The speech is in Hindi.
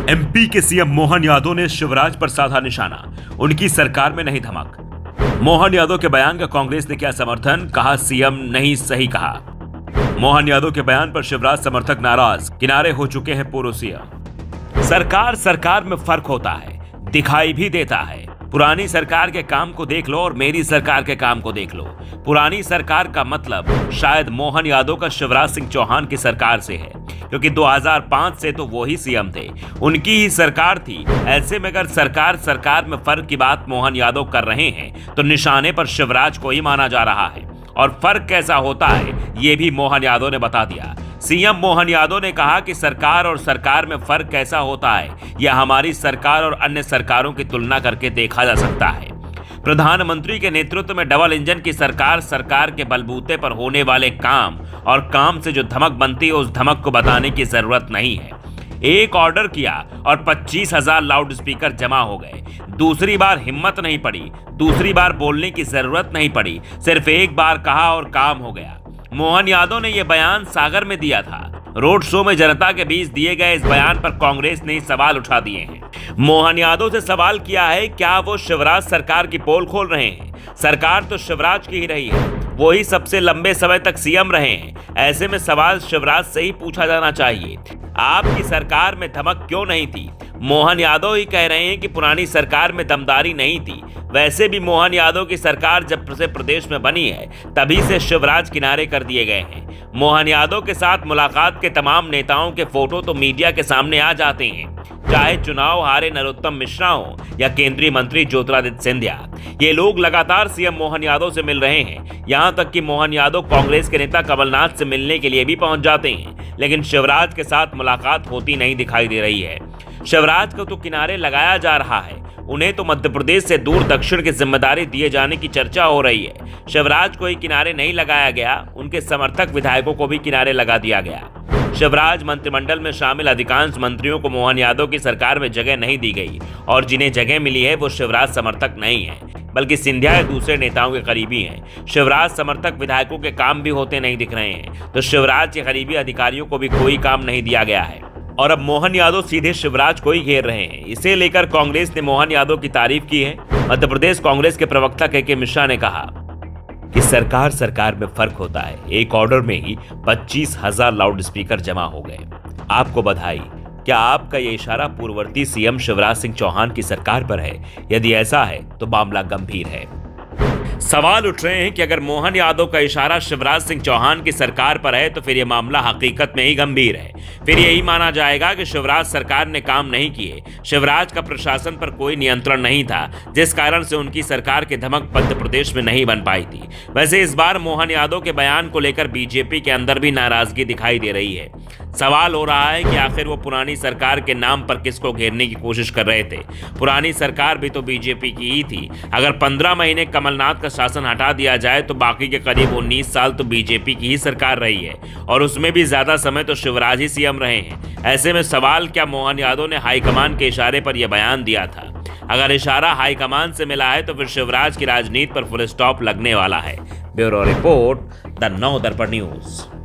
एमपी के सीएम मोहन यादव ने शिवराज पर साधा निशाना, उनकी सरकार में नहीं धमक। मोहन यादव के बयान का कांग्रेस ने किया समर्थन, कहा सीएम नहीं सही कहा। मोहन यादव के बयान पर शिवराज समर्थक नाराज, किनारे हो चुके हैं पूर्व सीएम। सरकार में फर्क होता है, दिखाई भी देता है। पुरानी सरकार के काम को देख लो और मेरी सरकार के काम को देख लो। पुरानी सरकार का मतलब शायद मोहन यादव का शिवराज सिंह चौहान की सरकार से है, क्योंकि 2005 से तो वो ही सीएम थे, उनकी ही सरकार थी। ऐसे में अगर सरकार में फर्क की बात मोहन यादव कर रहे हैं तो निशाने पर शिवराज को ही माना जा रहा है। और फर्क कैसा होता है ये भी मोहन यादव ने बता दिया। सीएम मोहन यादव ने कहा कि सरकार और सरकार में फर्क कैसा होता है यह हमारी सरकार और अन्य सरकारों की तुलना करके देखा जा सकता है। प्रधानमंत्री के नेतृत्व में डबल इंजन की सरकार के बलबूते पर होने वाले काम और काम से जो धमक बनती है उस धमक को बताने की जरूरत नहीं है। एक ऑर्डर किया और 25,000 लाउड स्पीकर जमा हो गए। दूसरी बार हिम्मत नहीं पड़ी, दूसरी बार बोलने की जरूरत नहीं पड़ी, सिर्फ एक बार कहा और काम हो गया। मोहन यादव ने यह बयान सागर में दिया था। रोड शो में जनता के बीच दिए गए इस बयान पर कांग्रेस ने सवाल उठा दिए हैं। मोहन यादव से सवाल किया है, क्या वो शिवराज सरकार की पोल खोल रहे हैं? सरकार तो शिवराज की ही रही है, वो ही सबसे लंबे समय तक सीएम रहे हैं। ऐसे में सवाल शिवराज से ही पूछा जाना चाहिए, आपकी सरकार में धमक क्यों नहीं थी? मोहन यादव ही कह रहे हैं कि पुरानी सरकार में दमदारी नहीं थी। वैसे भी मोहन यादव की सरकार जब से प्रदेश में बनी है तभी से शिवराज किनारे कर दिए गए हैं। मोहन यादव के साथ मुलाकात के तमाम नेताओं के फोटो तो मीडिया के सामने आ जाते हैं, चाहे चुनाव हारे नरोत्तम मिश्रा हो या केंद्रीय मंत्री ज्योतिरादित्य सिंधिया। ये लोग लगातार सीएम मोहन यादव से मिल रहे हैं, यहां तक कि मोहन यादव कांग्रेस के नेता कमलनाथ से मिलने के लिए भी पहुंच जाते हैं, लेकिन शिवराज के साथ मुलाकात होती नहीं दिखाई दे रही है। शिवराज को तो किनारे लगाया जा रहा है, उन्हें तो मध्य प्रदेश से दूर दक्षिण की जिम्मेदारी दिए जाने की चर्चा हो रही है। शिवराज को ही किनारे नहीं लगाया गया, उनके समर्थक विधायकों को भी किनारे लगा दिया गया। शिवराज मंत्रिमंडल में शामिल अधिकांश मंत्रियों को मोहन यादव की सरकार में जगह नहीं दी गई और जिन्हें जगह मिली है वो शिवराज समर्थक नहीं है, बल्कि सिंधिया या दूसरे नेताओं के करीबी हैं। शिवराज समर्थक विधायकों के काम भी होते नहीं दिख रहे हैं, तो शिवराज के करीबी अधिकारियों को भी कोई काम नहीं दिया गया है और अब मोहन यादव सीधे शिवराज को ही घेर रहे हैं। इसे लेकर कांग्रेस ने मोहन यादव की तारीफ की है। मध्य प्रदेश कांग्रेस के प्रवक्ता के मिश्रा ने कहा कि सरकार में फर्क होता है, एक ऑर्डर में ही 25,000 लाउड स्पीकर जमा हो गए। आपको बधाई। क्या आपका ये इशारा पूर्ववर्ती सीएम शिवराज सिंह चौहान की सरकार पर है? यदि ऐसा है तो मामला गंभीर है। सवाल उठ रहे हैं कि अगर मोहन यादव का इशारा शिवराज सिंह चौहान की सरकार पर है तो फिर यह मामला हकीकत में ही गंभीर है। फिर यही माना जाएगा कि शिवराज सरकार ने काम नहीं किए, शिवराज का प्रशासन पर कोई नियंत्रण नहीं था, जिस कारण से उनकी सरकार की धमक मध्य प्रदेश में नहीं बन पाई थी। वैसे इस बार मोहन यादव के बयान को लेकर बीजेपी के अंदर भी नाराजगी दिखाई दे रही है। सवाल हो रहा है कि आखिर वो पुरानी सरकार के नाम पर किसको घेरने की कोशिश कर रहे थे? पुरानी सरकार भी तो बीजेपी की ही थी। अगर 15 महीने कमलनाथ का शासन हटा दिया जाए तो बाकी के करीब 19 साल तो बीजेपी की ही सरकार रही है और उसमें भी ज्यादा समय तो शिवराज ही सीएम रहे हैं। ऐसे में सवाल, क्या मोहन यादव ने हाईकमान के इशारे पर यह बयान दिया था? अगर इशारा हाईकमान से मिला है तो फिर शिवराज की राजनीति पर फुल स्टॉप लगने वाला है। ब्यूरो रिपोर्ट, द नव दर्पण न्यूज।